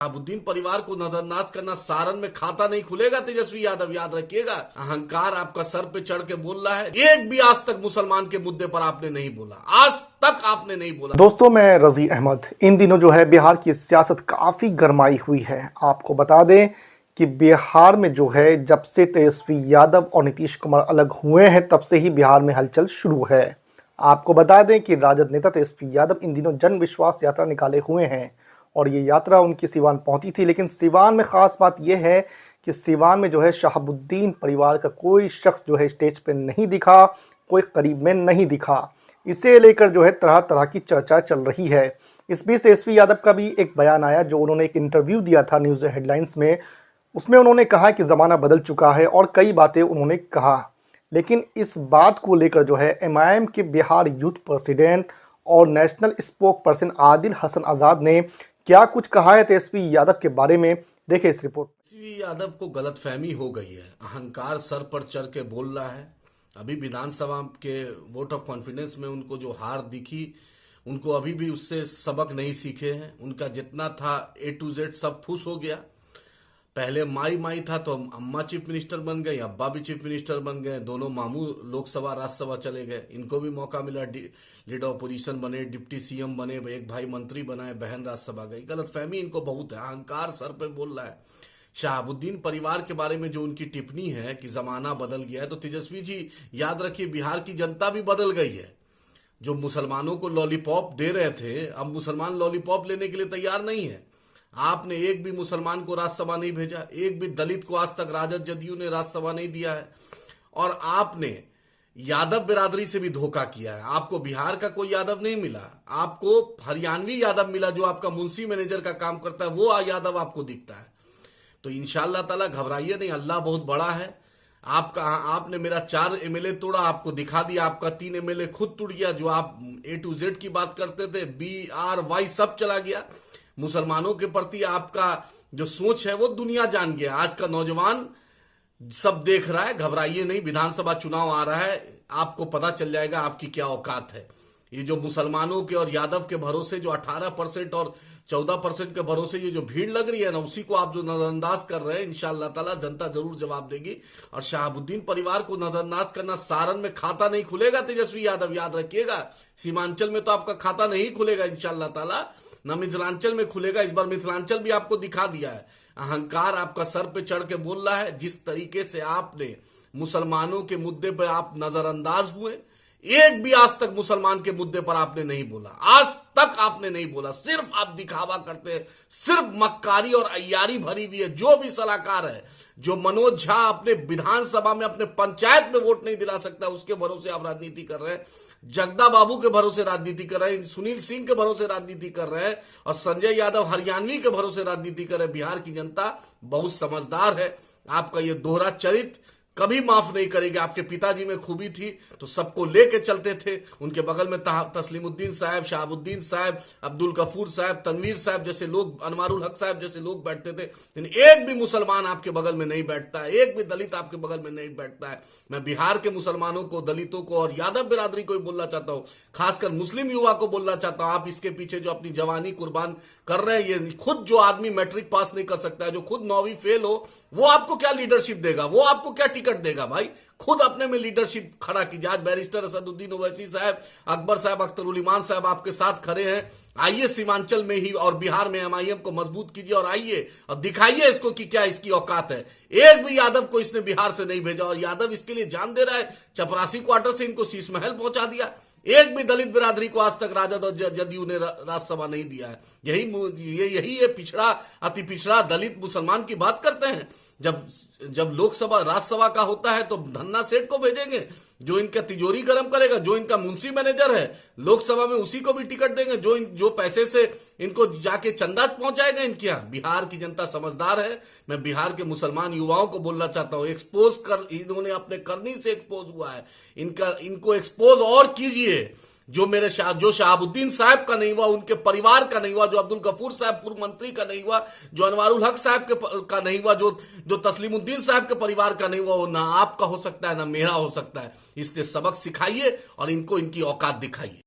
शहाबुद्दीन परिवार को नजरअंदाज करना, सारण में खाता नहीं खुलेगा तेजस्वी यादव, याद रखिएगा। अहंकार आपका सर पे चढ़ के बोल रहा है। एक भी आज तक मुसलमान के मुद्दे पर आपने नहीं बोला, आज तक आपने नहीं बोला। दोस्तों, मैं रजी अहमद। इन दिनों जो है बिहार की सियासत काफी गरमाई हुई है। आपको बता दें कि बिहार में जो है जब से तेजस्वी यादव और नीतीश कुमार अलग हुए हैं तब से ही बिहार में हलचल शुरू है। आपको बता दें कि राजद नेता तेजस्वी यादव इन दिनों जन विश्वास यात्रा निकाले हुए हैं और ये यात्रा उनकी सिवान पहुंची थी। लेकिन सिवान में ख़ास बात यह है कि सिवान में जो है शहाबुद्दीन परिवार का कोई शख्स जो है स्टेज पे नहीं दिखा, कोई करीब में नहीं दिखा। इसे लेकर जो है तरह तरह की चर्चा चल रही है। इस बीच तेजस्वी यादव का भी एक बयान आया, जो उन्होंने एक इंटरव्यू दिया था न्यूज़ हेडलाइंस में। उसमें उन्होंने कहा कि ज़माना बदल चुका है और कई बातें उन्होंने कहा। लेकिन इस बात को लेकर जो है एमआईएम के बिहार यूथ प्रेसिडेंट और national spokesperson Adil Hasan Azad ने क्या कुछ कहा है तेजस्वी यादव के बारे में, देखें इस रिपोर्ट। तेजस्वी यादव को गलतफहमी हो गई है, अहंकार सर पर चढ़ के बोल रहा है। अभी विधानसभा के वोट ऑफ कॉन्फिडेंस में उनको जो हार दिखी, उनको अभी भी उससे सबक नहीं सीखे हैं। उनका जितना था A to Z सब फुस हो गया। पहले माई था तो अम्मा चीफ मिनिस्टर बन गई, अब्बा भी चीफ मिनिस्टर बन गए, दोनों मामू लोकसभा राज्यसभा चले गए। इनको भी मौका मिला, लीडर ऑपोजिशन बने, डिप्टी सीएम बने, एक भाई मंत्री बनाए, बहन राज्यसभा गई। गलतफहमी इनको बहुत है, अहंकार सर पे बोल रहा है। शहाबुद्दीन परिवार के बारे में जो उनकी टिप्पणी है कि जमाना बदल गया है, तो तेजस्वी जी याद रखिए बिहार की जनता भी बदल गई है। जो मुसलमानों को लॉलीपॉप दे रहे थे, अब मुसलमान लॉलीपॉप लेने के लिए तैयार नहीं है। आपने एक भी मुसलमान को राज्यसभा नहीं भेजा, एक भी दलित को आज तक राजद जदयू ने राज्यसभा नहीं दिया है। और आपने यादव बिरादरी से भी धोखा किया है। आपको बिहार का कोई यादव नहीं मिला, आपको हरियाणवी यादव मिला जो आपका मुंशी मैनेजर का काम करता है, वो यादव आपको दिखता है। तो इंशाअल्लाह ताला घबराइए नहीं, अल्लाह बहुत बड़ा है। आपने मेरा 4 MLA तोड़ा, आपको दिखा दिया। आपका 3 MLA खुद टूट गया। जो आप A to Z की बात करते थे, BRY सब चला गया। मुसलमानों के प्रति आपका जो सोच है वो दुनिया जान गया। आज का नौजवान सब देख रहा है, घबराइए नहीं। विधानसभा चुनाव आ रहा है, आपको पता चल जाएगा आपकी क्या औकात है। ये जो मुसलमानों के और यादव के भरोसे जो 18% और 14% के भरोसे ये जो भीड़ लग रही है ना, उसी को आप जो नजरअंदाज कर रहे हैं, इंशाअल्लाह ताला जनता जरूर जवाब देगी। और शहाबुद्दीन परिवार को नजरअंदाज करना, सारण में खाता नहीं खुलेगा तेजस्वी यादव, याद रखिएगा। सीमांचल में तो आपका खाता नहीं खुलेगा इंशाअल्लाह ताला, न मिथिलांचल में खुलेगा। इस बार मिथिलांचल भी आपको दिखा दिया है। अहंकार आपका सर पे चढ़ के बोल रहा है। जिस तरीके से आपने मुसलमानों के मुद्दे पर आप नजरअंदाज हुए, एक भी आज तक मुसलमान के मुद्दे पर आपने नहीं बोला, आज तक आपने नहीं बोला। सिर्फ आप दिखावा करते हैं, सिर्फ मक्कारी और अय्यारी भरी हुई है। जो भी सलाहकार है, जो मनोज झा अपने विधानसभा में अपने पंचायत में वोट नहीं दिला सकता, उसके भरोसे आप राजनीति कर रहे हैं। जगदा बाबू के भरोसे राजनीति कर रहे हैं, सुनील सिंह के भरोसे राजनीति कर रहे हैं, और संजय यादव हरियाणवी के भरोसे राजनीति कर रहे हैं। बिहार की जनता बहुत समझदार है। आपका ये दोहरा चरित्र कभी माफ नहीं करेगी। आपके पिताजी में खूबी थी तो सबको लेके चलते थे। उनके बगल में तस्लीमुद्दीन साहब, शहाबुद्दीन साहब, अब्दुल गफूर साहब, तनवीर साहब जैसे लोग, अनवारुल हक साहब जैसे लोग बैठते थे। लेकिन एक भी मुसलमान आपके बगल में नहीं बैठता है, एक भी दलित आपके बगल में नहीं बैठता है। मैं बिहार के मुसलमानों को, दलितों को और यादव बिरादरी को ही बोलना चाहता हूँ, खासकर मुस्लिम युवा को बोलना चाहता हूँ। आप इसके पीछे जो अपनी जवानी कुर्बान कर रहे हैं, ये खुद जो आदमी मैट्रिक पास नहीं कर सकता है, जो खुद 9वीं फेल हो, वो आपको क्या लीडरशिप देगा, वो आपको क्या टिकट देगा भाई? खुद अपने में लीडरशिप खड़ा कीजिए। आज बैरिस्टर असदुद्दीन ओवैसी साहब, अकबर साहब, अख्तरुल इमान साहब आपके साथ खड़े हैं। आइए सीमांचल में ही और बिहार में एमआईएम को मजबूत कीजिए और आइए और दिखाइए इसको कि क्या इसकी औकात है। एक भी यादव को इसने बिहार से नहीं भेजा और यादव इसके लिए जान दे रहा है। चपरासी क्वार्टर से इनको शीश महल पहुंचा दिया। एक भी दलित बिरादरी को आज तक राजद और जदयू ने राज्यसभा नहीं दिया है। यही ये पिछड़ा, अति पिछड़ा दलित मुसलमान की बात करते हैं। जब लोकसभा राज्यसभा का होता है तो धन्ना सेठ को भेजेंगे, जो इनका तिजोरी गर्म करेगा, जो इनका मुंशी मैनेजर है लोकसभा में, उसी को भी टिकट देंगे, जो पैसे से इनको जाके चंदा पहुंचाएगा इनके यहाँ। बिहार की जनता समझदार है। मैं बिहार के मुसलमान युवाओं को बोलना चाहता हूँ, एक्सपोज कर, इन्होंने अपने करनी से एक्सपोज हुआ है, इनको एक्सपोज और कीजिए। जो शहाबुद्दीन साहब का नहीं हुआ, उनके परिवार का नहीं हुआ, जो अब्दुल गफूर साहब पूर्व मंत्री का नहीं हुआ, जो अनवारुल हक साहब का नहीं हुआ, जो तस्लीमुद्दीन साहब के परिवार का नहीं हुआ, वो ना आपका हो सकता है ना मेरा हो सकता है। इसलिए सबक सिखाइए और इनको इनकी औकात दिखाइए।